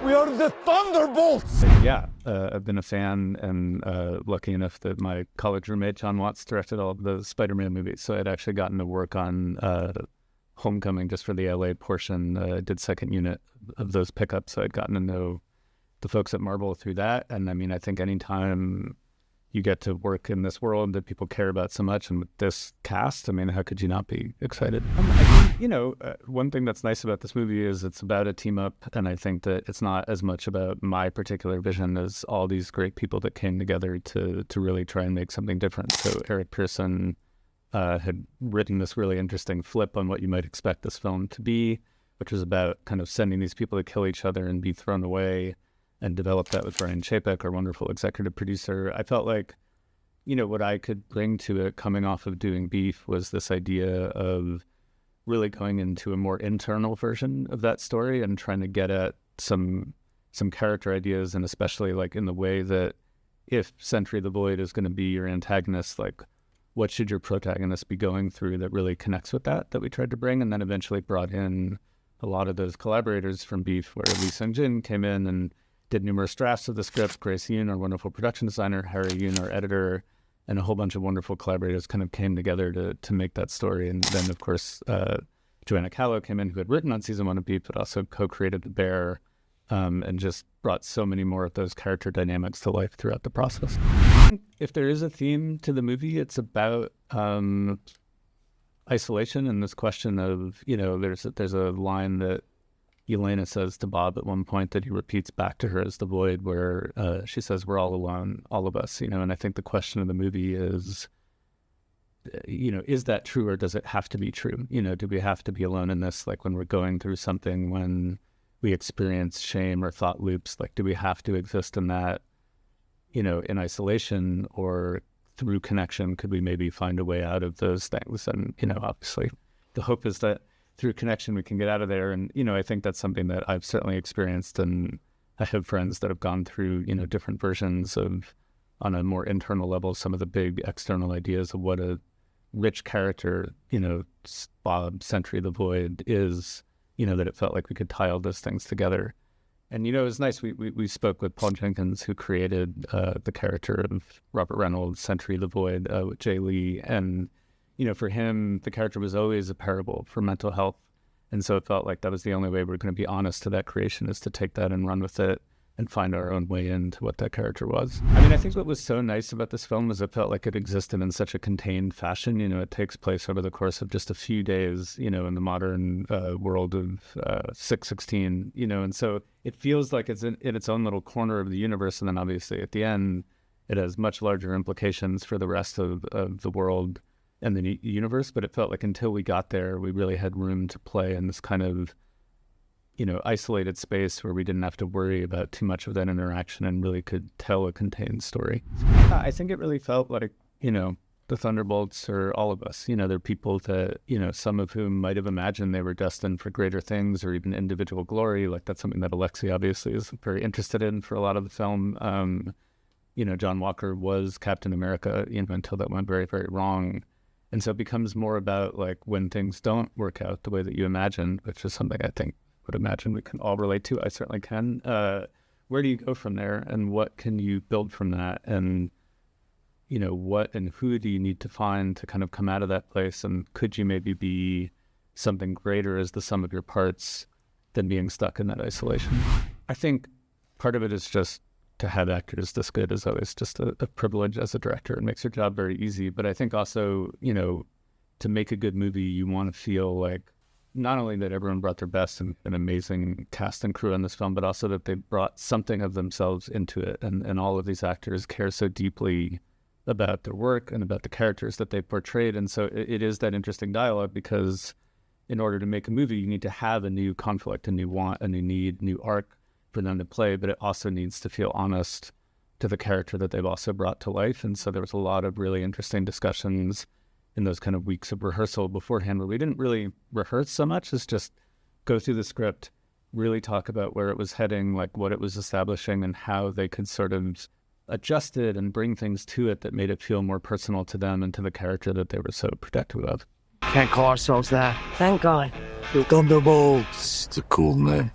We are the Thunderbolts! Yeah, I've been a fan and lucky enough that my college roommate, John Watts, directed all of the Spider-Man movies. So I'd actually gotten to work on Homecoming just for the LA portion. Did second unit of those pickups. So I'd gotten to know the folks at Marvel through that. And I mean, I think anytime you get to work in this world that people care about so much, and with this cast, I mean, how could you not be excited? I think, one thing that's nice about this movie is it's about a team up, and I think that it's not as much about my particular vision as all these great people that came together to really try and make something different. So Eric Pearson had written this really interesting flip on what you might expect this film to be, which was about kind of sending these people to kill each other and be thrown away, and developed that with Brian Chapek, our wonderful executive producer. I felt like, what I could bring to it coming off of doing Beef was this idea of really going into a more internal version of that story and trying to get at some character ideas, and especially like in the way that if Sentry the Void is going to be your antagonist, like what should your protagonist be going through that really connects with that we tried to bring, and then eventually brought in a lot of those collaborators from Beef, where Lee Sung-jin came in and did numerous drafts of the script. Grace Yoon, our wonderful production designer, Harry Yoon, our editor, and a whole bunch of wonderful collaborators kind of came together to make that story. And then, of course, Joanna Callow came in, who had written on season 1 of Beef, but also co-created The Bear, and just brought so many more of those character dynamics to life throughout the process. If there is a theme to the movie, it's about isolation and this question of, there's a line that Elena says to Bob at one point that he repeats back to her as the Void, where she says, "We're all alone, all of us," and I think the question of the movie is, is that true, or does it have to be true? Do we have to be alone in this? Like when we're going through something, when we experience shame or thought loops, like do we have to exist in that, in isolation, or through connection, could we maybe find a way out of those things? And, obviously the hope is that through connection, we can get out of there. And, I think that's something that I've certainly experienced. And I have friends that have gone through, different versions of, on a more internal level, some of the big external ideas of what a rich character, Bob, Sentry the Void is, that it felt like we could tie all those things together. And, it was nice. We spoke with Paul Jenkins, who created the character of Robert Reynolds, Sentry the Void, with Jay Lee. And, for him, the character was always a parable for mental health. And so it felt like that was the only way we're going to be honest to that creation, is to take that and run with it and find our own way into what that character was. I mean, I think what was so nice about this film was it felt like it existed in such a contained fashion. It takes place over the course of just a few days, in the modern world of 616, and so it feels like it's in its own little corner of the universe. And then obviously at the end, it has much larger implications for the rest of the world and the universe. But it felt like until we got there, we really had room to play in this kind of, isolated space where we didn't have to worry about too much of that interaction and really could tell a contained story. I think it really felt like, the Thunderbolts are all of us. They're people that, some of whom might have imagined they were destined for greater things or even individual glory. Like that's something that Alexi obviously is very interested in for a lot of the film. John Walker was Captain America, until that went very, very wrong. And so it becomes more about like when things don't work out the way that you imagined, which is something I think would imagine we can all relate to. I certainly can. Where do you go from there, and what can you build from that? And, what and who do you need to find to kind of come out of that place? And could you maybe be something greater as the sum of your parts than being stuck in that isolation? I think part of it is just to have actors this good is always just a privilege as a director. It makes your job very easy. But I think also, to make a good movie, you want to feel like not only that everyone brought their best and an amazing cast and crew on this film, but also that they brought something of themselves into it. And all of these actors care so deeply about their work and about the characters that they portrayed. And so it is that interesting dialogue, because in order to make a movie, you need to have a new conflict, a new want, a new need, new arc for them to play, but it also needs to feel honest to the character that they've also brought to life. And so there was a lot of really interesting discussions in those kind of weeks of rehearsal beforehand, where we didn't really rehearse so much as just go through the script, really talk about where it was heading, like what it was establishing, and how they could sort of adjust it and bring things to it that made it feel more personal to them and to the character that they were so protective of. Can't call ourselves that. Thank God. Thunderbolts. It's a cool name.